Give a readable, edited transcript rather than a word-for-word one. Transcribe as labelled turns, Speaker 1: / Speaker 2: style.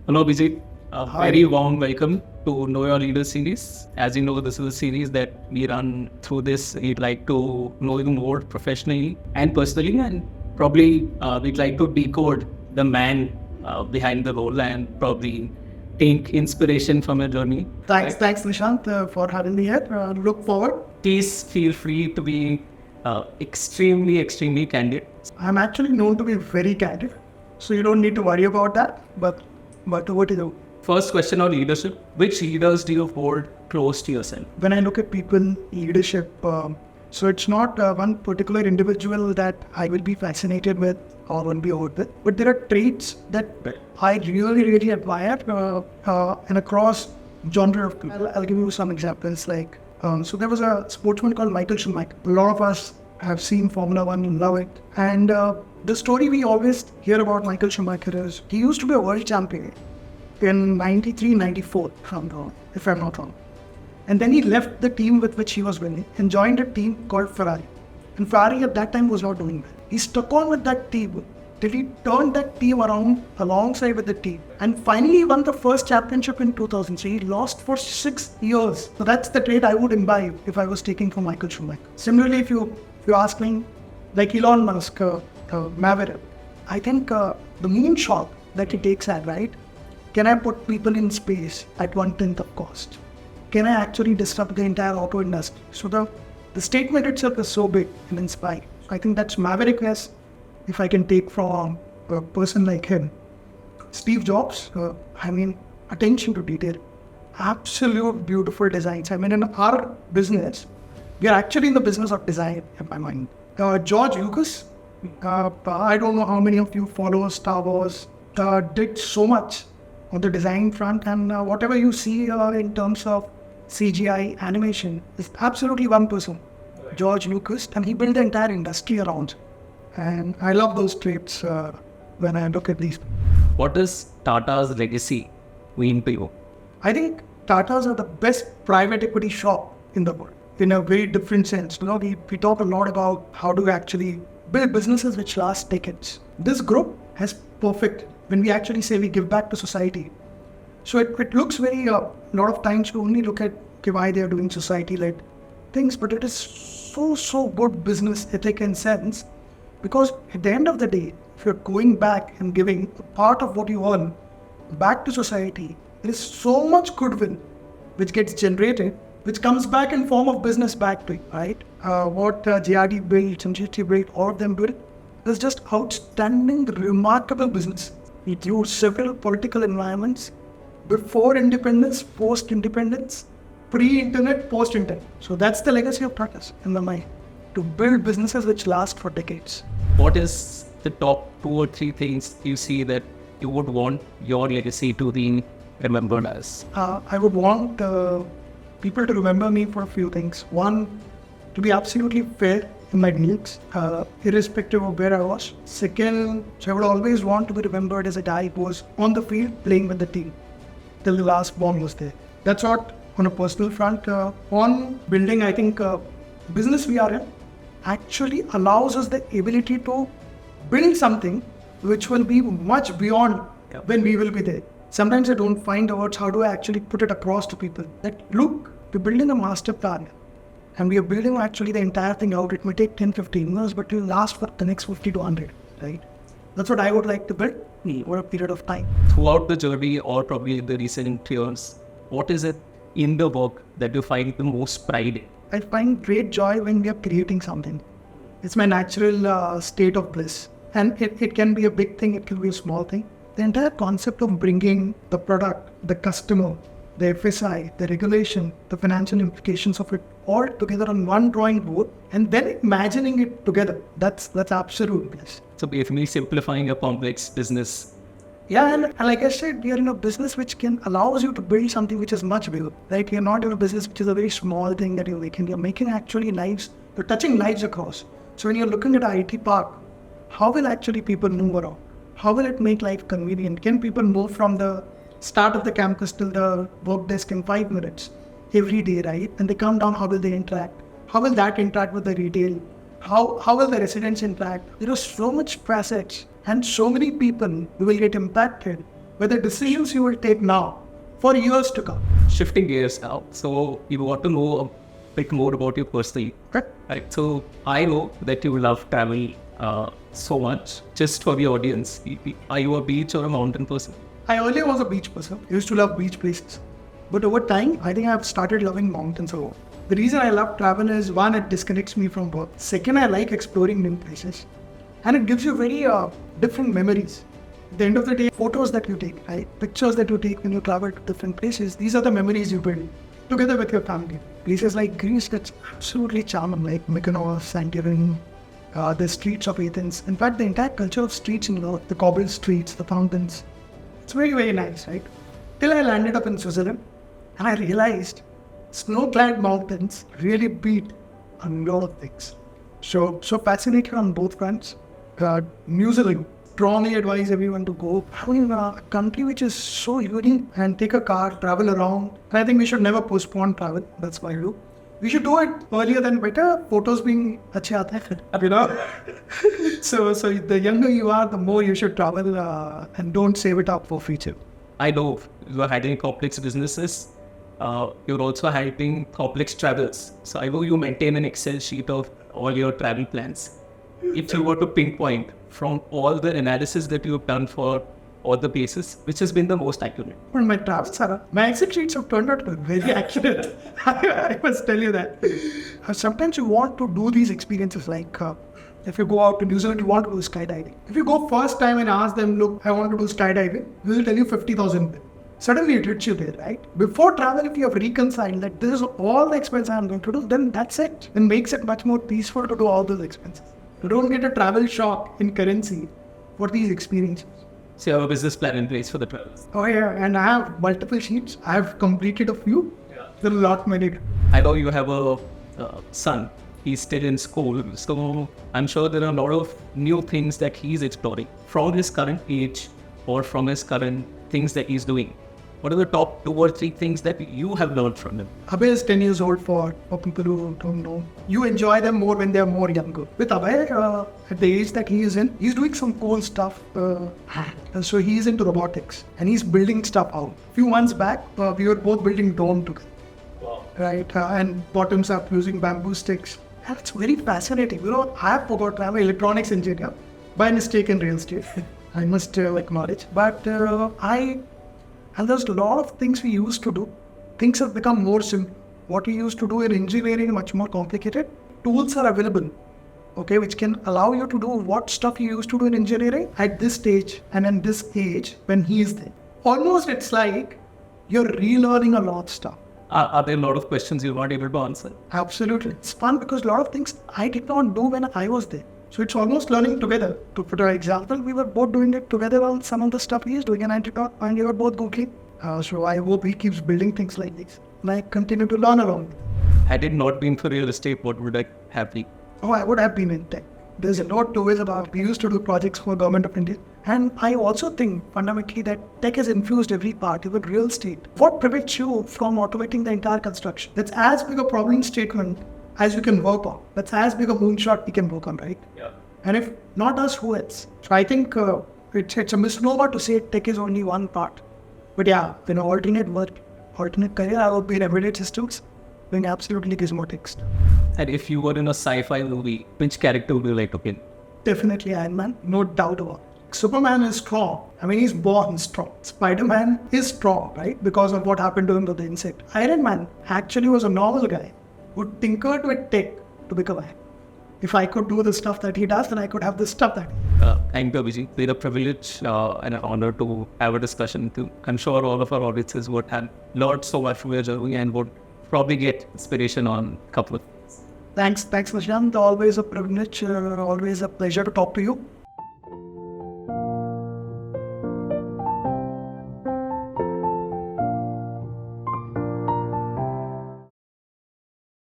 Speaker 1: Hello, Abhishek. A
Speaker 2: Hi.
Speaker 1: very warm welcome to Know Your Leader series. As you know, this is a series that we run through this. We'd like to know you more professionally and personally, and probably we'd like to decode the man behind the role and probably take inspiration from your journey.
Speaker 2: Thanks, Nishant, for having me here. Look forward.
Speaker 1: Please feel free to be extremely candid.
Speaker 2: I'm actually known to be very candid, so you don't need to worry about that. But over to you.
Speaker 1: First question on leadership: which leaders do you hold close to yourself?
Speaker 2: When I look at people, leadership, so it's not one particular individual that I will be fascinated with or will be over with, but there are traits that I really admire and across genre of people. I'll give you some examples. Like, so there was a sportsman called Michael Schumacher. A lot of us have seen Formula One and love it. And the story we always hear about Michael Schumacher is he used to be a world champion in 93, 94, if I'm not wrong. And then he left the team with which he was winning and joined a team called Ferrari. And Ferrari at that time was not doing well. He stuck on with that team till he turned that team around alongside with the team. And finally won the first championship in 2003. He lost for 6 years. So that's the trait I would imbibe if I was taking from Michael Schumacher. Similarly, if you ask me, like Elon Musk, Maverick, I think the moonshot that he takes at, right? Can I put people in space at 1/10 of cost? Can I actually disrupt the entire auto industry? So the statement itself is so big and inspiring. I think that's Maverick as if I can take from a person like him. Steve Jobs, attention to detail. Absolute beautiful designs. I mean, in our business, we are actually in the business of design, in my mind. George Lucas, I don't know how many of you follow Star Wars, did so much on the design front, and whatever you see in terms of CGI animation is absolutely one person, George Lucas, and he built the entire industry around. And I love those traits when I look at these.
Speaker 1: What does Tata's legacy mean to you?
Speaker 2: I think Tatas are the best private equity shop in the world in a very different sense. You know, we talk a lot about how to actually build businesses which last decades. This group has perfect when we actually say we give back to society. So it looks very, a lot of times you only look at why they are doing society-led things, but it is so good business ethic and sense, because at the end of the day, if you're going back and giving a part of what you earn back to society, there is so much goodwill which gets generated, which comes back in form of business back to you, right? What JRD built, MGT built, all of them built, is just outstanding, remarkable business. It used several political environments before independence, post-independence, pre-internet, post-internet. So that's the legacy of Tatas in my mind, to build businesses which last for decades.
Speaker 1: What is the top 2 or 3 things you see that you would want your legacy to be remembered as?
Speaker 2: I would want people to remember me for a few things. One, to be absolutely fair in my dealings, irrespective of where I was. Second, so I would always want to be remembered as a guy who was on the field playing with the team till the last ball was there. That's what on a personal front. On building, I think business we are in actually allows us the ability to build something which will be much beyond when we will be there. Sometimes I don't find the words how do I actually put it across to people. That look, we're building a master plan and we are building actually the entire thing out. It may take 10-15 years, but it will last for the next 50 to 100, right? That's what I would like to build over a period of time.
Speaker 1: Throughout the journey or probably the recent years, what is it in the work that you find the most pride in?
Speaker 2: I find great joy when we are creating something. It's my natural state of bliss. And it can be a big thing, it can be a small thing. The entire concept of bringing the product, the customer, the FSI, the regulation, the financial implications of it all together on one drawing board and then imagining it together, that's absolute bliss.
Speaker 1: So basically simplifying a complex business.
Speaker 2: Yeah, and like I said, we are in a business which can allows you to build something which is much bigger. Right? You're not in a business which is a very small thing that you're making. You're making actually lives, you're touching lives across. So when you're looking at an IT park, how will actually people move around? How will it make life convenient? Can people move from the start of the campus till the work desk in 5 minutes every day, right? And they come down, how will they interact? How will that interact with the retail? How will the residents interact? There are so much facets and so many people who will get impacted but the decisions you will take now for years to come.
Speaker 1: Shifting gears now. So you want to know a bit more about your personal, right? So I know that you love travel so much. Just for the audience, are you a beach or a mountain person?
Speaker 2: I earlier was a beach person. I used to love beach places. But over time, I think I've started loving mountains a lot. The reason I love travel is, one, it disconnects me from work. Second, I like exploring new places. And it gives you very different memories. At the end of the day, photos that you take, right? Pictures that you take when you travel to different places, these are the memories you build together with your family. Places like Greece, that's absolutely charming, like Mykonos, Santorini, the streets of Athens. In fact, the entire culture of streets in Europe, the cobbled streets, the fountains, it's very, very nice, right? Till I landed up in Switzerland and I realized snow-clad mountains really beat a lot of things. So fascinated on both fronts. New Zealand, strongly advise everyone to go. I mean, a country which is so unique, and take a car, travel around. And I think we should never postpone travel. That's my view. We should do it earlier than better. Photos being अच्छे आते हैं, you know. So the younger you are, the more you should travel, and don't save it up for future.
Speaker 1: I know you are handling complex businesses. You're also handling complex travels. So I know you maintain an Excel sheet of all your travel plans. If you were to pinpoint from all the analysis that you've done for all the places, which has been the most accurate?
Speaker 2: Well, my travels are, my Excel sheets have turned out to be very accurate. I must tell you that. Sometimes you want to do these experiences, like if you go out to New Zealand, you want to do skydiving. If you go first time and ask them, look, I want to do skydiving, they will tell you 50,000. Suddenly it hits you there, right? Before travel, if you have reconciled that this is all the expense I'm going to do, then that's it. It makes it much more peaceful to do all those expenses. You don't get a travel shock in currency for these experiences.
Speaker 1: So you have a business plan in place for the travels.
Speaker 2: Oh yeah, and I have multiple sheets. I have completed a few. There are a lot many.
Speaker 1: I know you have a son. He's still in school. So I'm sure there are a lot of new things that he's exploring from his current age or from his current things that he's doing. What are the top 2 or 3 things that you have learned from him?
Speaker 2: Abhay is 10 years old for people who don't know. You enjoy them more when they're more younger. With Abhay, at the age that he is in, he's doing some cool stuff. So he's into robotics and he's building stuff out. A few months back, we were both building drone together.
Speaker 1: Wow.
Speaker 2: Right? And bottoms up using bamboo sticks. And it's very fascinating. You know, I have forgotten, I'm an electronics engineer by mistake in real estate. I must acknowledge. But and there's a lot of things we used to do. Things have become more simple. What we used to do in engineering is much more complicated. Tools are available, okay, which can allow you to do what stuff you used to do in engineering at this stage and in this age when he is there. Almost it's like you're relearning a lot of stuff.
Speaker 1: Are there a lot of questions you're not able to answer?
Speaker 2: Absolutely. It's fun because a lot of things I did not do when I was there. So it's almost learning together. To put an example, we were both doing it together on some of the stuff he is doing, and I did not, and we were both Googling. So I hope he keeps building things like this. And I continue to learn along.
Speaker 1: Had it not been for real estate, what would I have been?
Speaker 2: Oh, I would have been in tech. There's a lot to it about. We used to do projects for Government of India. And I also think fundamentally that tech has infused every part, even real estate. What prevents you from automating the entire construction? That's as big a problem statement as you can work on. That's as big a moonshot we can work on, right?
Speaker 1: Yeah.
Speaker 2: And if not us, who else? So I think it's a misnomer to say tech is only one part. But yeah, alternate work, alternate career, I would be in embedded systems, doing absolutely gizmotics.
Speaker 1: And if you were in a sci-fi movie, which character would you like to kill?
Speaker 2: Definitely Iron Man, no doubt about it. Superman is strong. I mean, he's born strong. Spider-Man is strong, right? Because of what happened to him with the insect. Iron Man actually was a normal guy who tinkered with tech to become Iron Man. If I could do the stuff that he does, then I could have the stuff that
Speaker 1: Thank you, Abhishek. It's a privilege and an honor to have a discussion too. I'm sure all of our audiences would have learned so much from your journey and would probably get inspiration on a couple of things.
Speaker 2: Thanks, Nishant. Always a privilege, always a pleasure to talk to you.